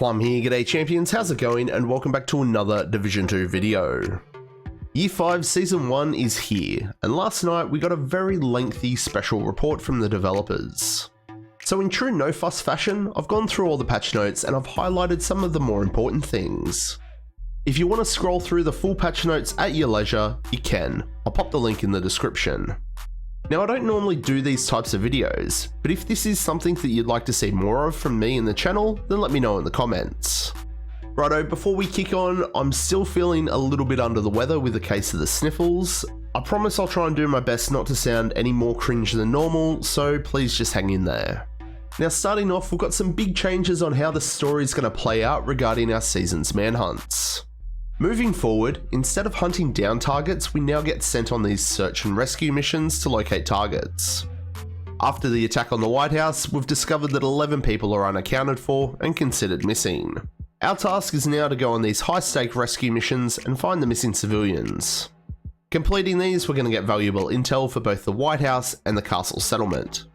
Plum here, g'day champions, how's it going, and welcome back to another Division 2 video. Year 5 Season 1 is here, and last night we got a very lengthy special report from the developers. So in true no fuss fashion, I've gone through all the patch notes and I've highlighted some of the more important things. If you want to scroll through the full patch notes at your leisure, you can. I'll pop the link in the description. Now, I don't normally do these types of videos, but if this is something that you'd like to see more of from me in the channel, then let me know in the comments. Righto, before we kick on, I'm still feeling a little bit under the weather with a case of the sniffles. I promise I'll try and do my best not to sound any more cringe than normal, so please just hang in there. Now, starting off, we've got some big changes on how the story is going to play out regarding our season's manhunts. Moving forward, instead of hunting down targets, we now get sent on these search and rescue missions to locate targets. After the attack on the White House, we've discovered that 11 people are unaccounted for and considered missing. Our task is now to go on these high-stake rescue missions and find the missing civilians. Completing these, we're going to get valuable intel for both the White House and the castle settlement.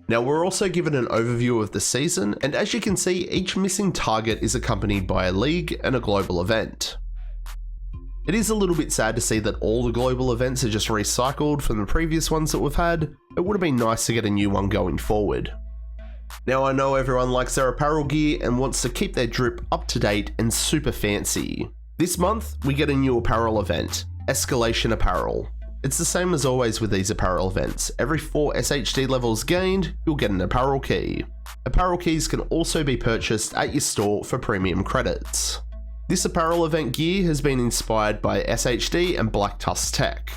Now, we're also given an overview of the season, and as you can see, each missing target is accompanied by a league and a global event. It is a little bit sad to see that all the global events are just recycled from the previous ones that we've had. It would have been nice to get a new one going forward. Now, I know everyone likes their apparel gear and wants to keep their drip up to date and super fancy. This month, we get a new apparel event, Escalation Apparel. It's the same as always with these apparel events. Every 4 SHD levels gained, you'll get an apparel key. Apparel keys can also be purchased at your store for premium credits. This apparel event gear has been inspired by SHD and Black Tusk tech.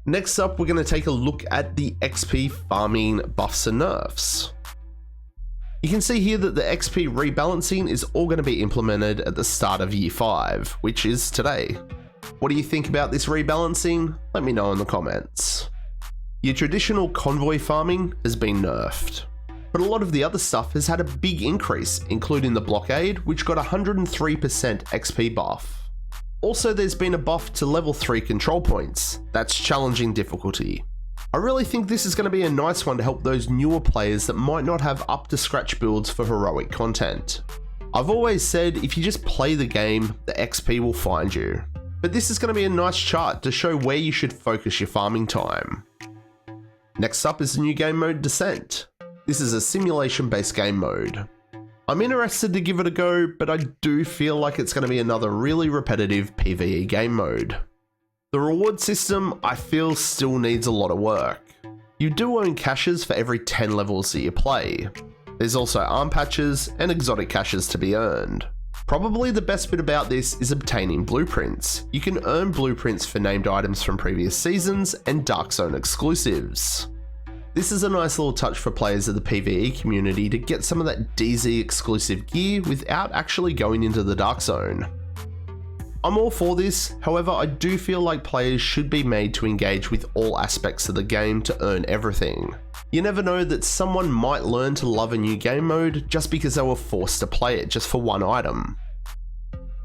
Next up, we're going to take a look at the XP farming buffs and nerfs. You can see here that the XP rebalancing is all going to be implemented at the start of Year 5, which is today. What do you think about this rebalancing? Let me know in the comments. Your traditional convoy farming has been nerfed, but a lot of the other stuff has had a big increase, including the blockade, which got 103% XP buff. Also, there's been a buff to level 3 control points. That's challenging difficulty. I really think this is going to be a nice one to help those newer players that might not have up to scratch builds for heroic content. I've always said if you just play the game, the XP will find you. But this is going to be a nice chart to show where you should focus your farming time. Next up is the new game mode Descent. This is a simulation based game mode. I'm interested to give it a go, but I do feel like it's going to be another really repetitive PVE game mode. The reward system I feel still needs a lot of work. You do own caches for every 10 levels that you play. There's also arm patches and exotic caches to be earned. Probably the best bit about this is obtaining blueprints. You can earn blueprints for named items from previous seasons and Dark Zone exclusives. This is a nice little touch for players of the PvE community to get some of that DZ exclusive gear without actually going into the Dark Zone. I'm all for this, however I do feel like players should be made to engage with all aspects of the game to earn everything. You never know that someone might learn to love a new game mode just because they were forced to play it just for one item.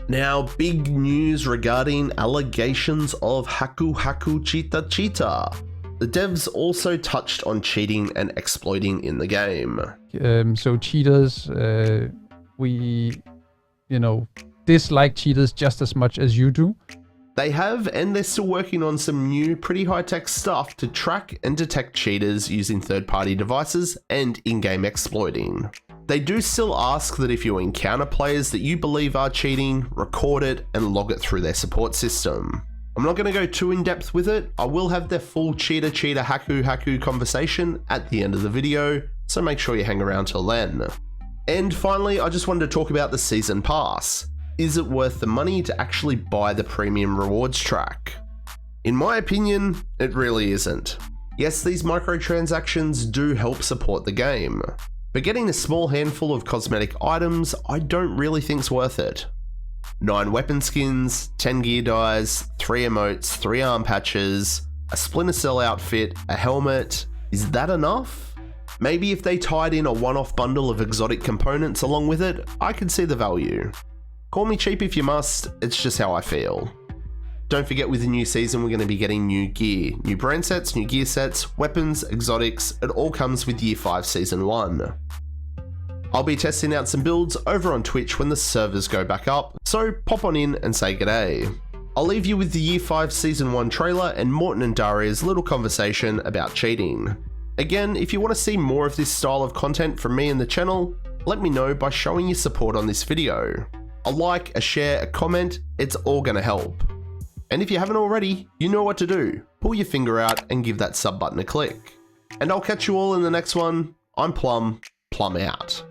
Now, big news regarding allegations of haku cheetah cheetah. The devs also touched on cheating and exploiting in the game. So cheaters, we, dislike cheaters just as much as you do. They have, and they're still working on some new pretty high-tech stuff to track and detect cheaters using third-party devices and in-game exploiting. They do still ask that if you encounter players that you believe are cheating, record it and log it through their support system. I'm not going to go too in-depth with it. I will have their full cheater haku conversation at the end of the video, so make sure you hang around till then. And finally, I just wanted to talk about the season pass. Is it worth the money to actually buy the premium rewards track? In my opinion, it really isn't. Yes, these microtransactions do help support the game, but getting a small handful of cosmetic items I don't really think's worth it. 9 weapon skins, 10 gear dyes, 3 emotes, 3 arm patches, a Splinter Cell outfit, a helmet. Is that enough? Maybe if they tied in a one-off bundle of exotic components along with it, I could see the value. Call me cheap if you must, it's just how I feel. Don't forget, with the new season, we're going to be getting new gear, new brand sets, new gear sets, weapons, exotics. It all comes with Year 5 Season 1. I'll be testing out some builds over on Twitch when the servers go back up, so pop on in and say g'day. I'll leave you with the Year 5 Season 1 trailer and Morton and Daria's little conversation about cheating. Again, if you want to see more of this style of content from me and the channel, let me know by showing your support on this video. A like, a share, a comment, it's all going to help. And if you haven't already, you know what to do. Pull your finger out and give that sub button a click. And I'll catch you all in the next one. I'm Plum out.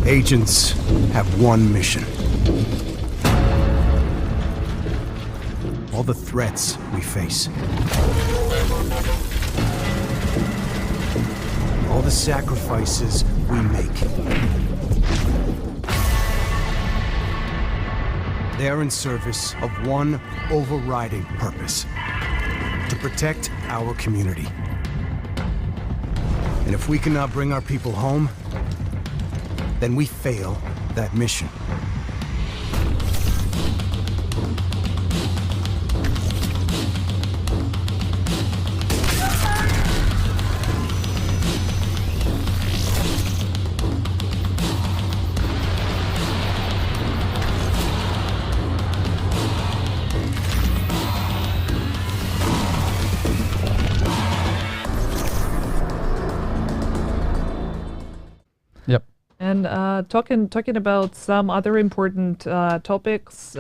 Agents have one mission. All the threats we face. All the sacrifices we make. They're in service of one overriding purpose: to protect our community. And if we cannot bring our people home, then we fail that mission. Yep. And talking about some other important topics,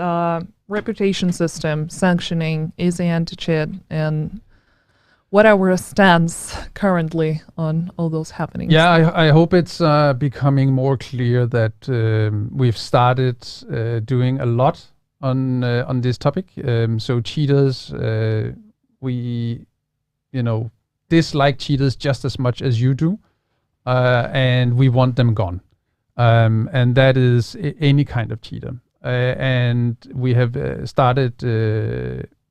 reputation system, sanctioning, easy anti-cheat, and what our stance currently on all those happenings. Yeah, I hope it's becoming more clear that we've started doing a lot on this topic. So cheaters, we dislike cheaters just as much as you do, and we want them gone. And that is any kind of cheater. And we have started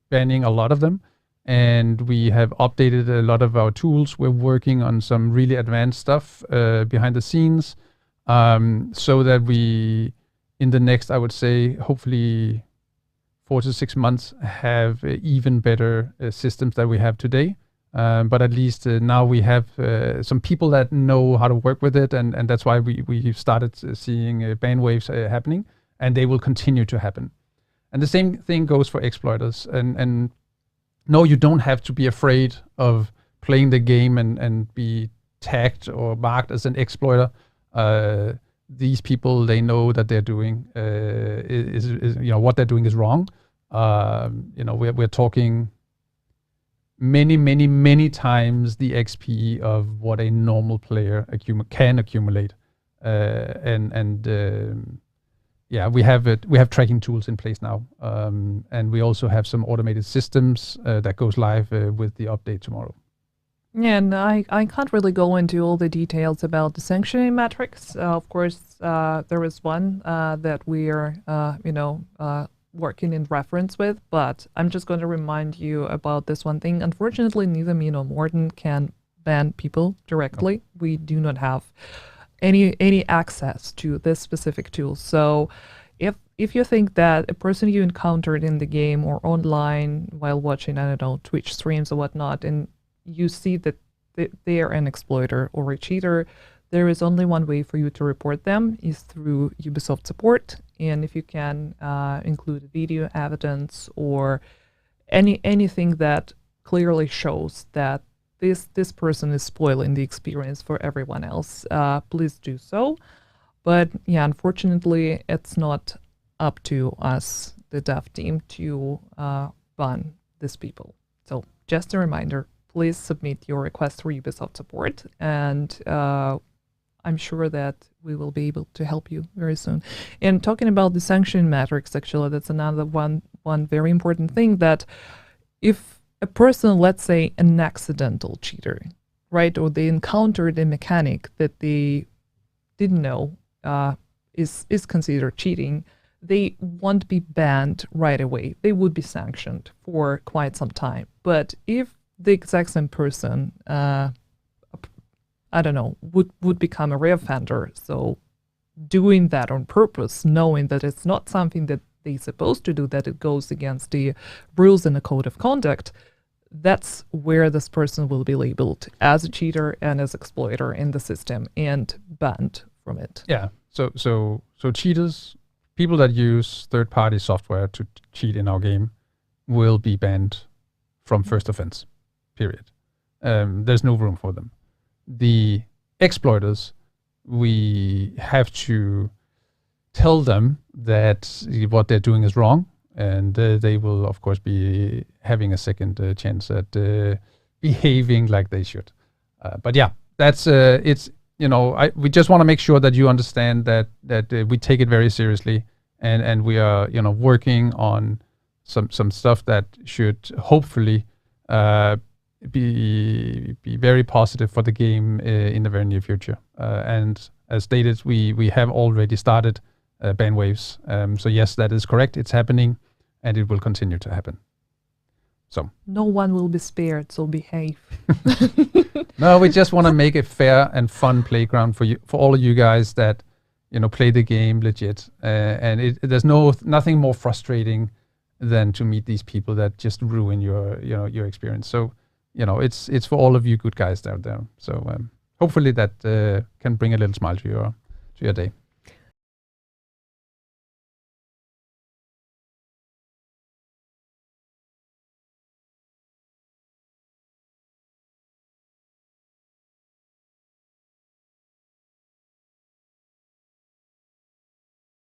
banning a lot of them, and we have updated a lot of our tools. We're working on some really advanced stuff behind the scenes, so that we, in the next, I would say, hopefully 4 to 6 months, have even better systems that we have today. But at least now we have some people that know how to work with it, and that's why we started seeing ban waves happening, and they will continue to happen. And the same thing goes for exploiters. And no, you don't have to be afraid of playing the game and be tagged or marked as an exploiter. These people, they know that they're doing what they're doing is wrong. We're talking many times the XP of what a normal player can accumulate, we have tracking tools in place now, and we also have some automated systems that goes live with the update tomorrow. Yeah, and I can't really go into all the details about the sanctioning metrics. Of course, there is one that we are working in reference with, but I'm just going to remind you about this one thing. Unfortunately, neither me nor Morton can ban people directly. No. We do not have any access to this specific tool. So if you think that a person you encountered in the game or online while watching, I don't know, Twitch streams or whatnot, and you see that they are an exploiter or a cheater, there is only one way for you to report them, is through Ubisoft support. And if you can include video evidence or anything that clearly shows that this person is spoiling the experience for everyone else, please do so. But yeah, unfortunately, it's not up to us, the dev team, to ban these people. So just a reminder, please submit your request for Ubisoft support, and I'm sure that we will be able to help you very soon. And talking about the sanction metrics, actually, that's another one very important thing, that if a person, let's say an accidental cheater, right, or they encountered a mechanic that they didn't know is considered cheating, they won't be banned right away. They would be sanctioned for quite some time. But if the exact same person, I don't know, would become a reoffender, so doing that on purpose, knowing that it's not something that they're supposed to do, that it goes against the rules in the code of conduct, that's where this person will be labeled as a cheater and as exploiter in the system and banned from it. Yeah. So cheaters, people that use third-party software to cheat in our game, will be banned from first offense. Period. There's no room for them. The exploiters, we have to tell them that what they're doing is wrong, and they will, of course, be having a second chance at behaving like they should. But yeah, that's it's, you know, we just want to make sure that you understand that we take it very seriously, and we are, you know, working on some stuff that should hopefully be very positive for the game in the very near future. And as stated, we have already started ban waves. So yes, that is correct. It's happening, and it will continue to happen. So no one will be spared, so behave. No, we just want to make a fair and fun playground for you, for all of you guys that, you know, play the game legit. And there's nothing more frustrating than to meet these people that just ruin your experience. So, you know, it's for all of you good guys out there. So hopefully that can bring a little smile to your day.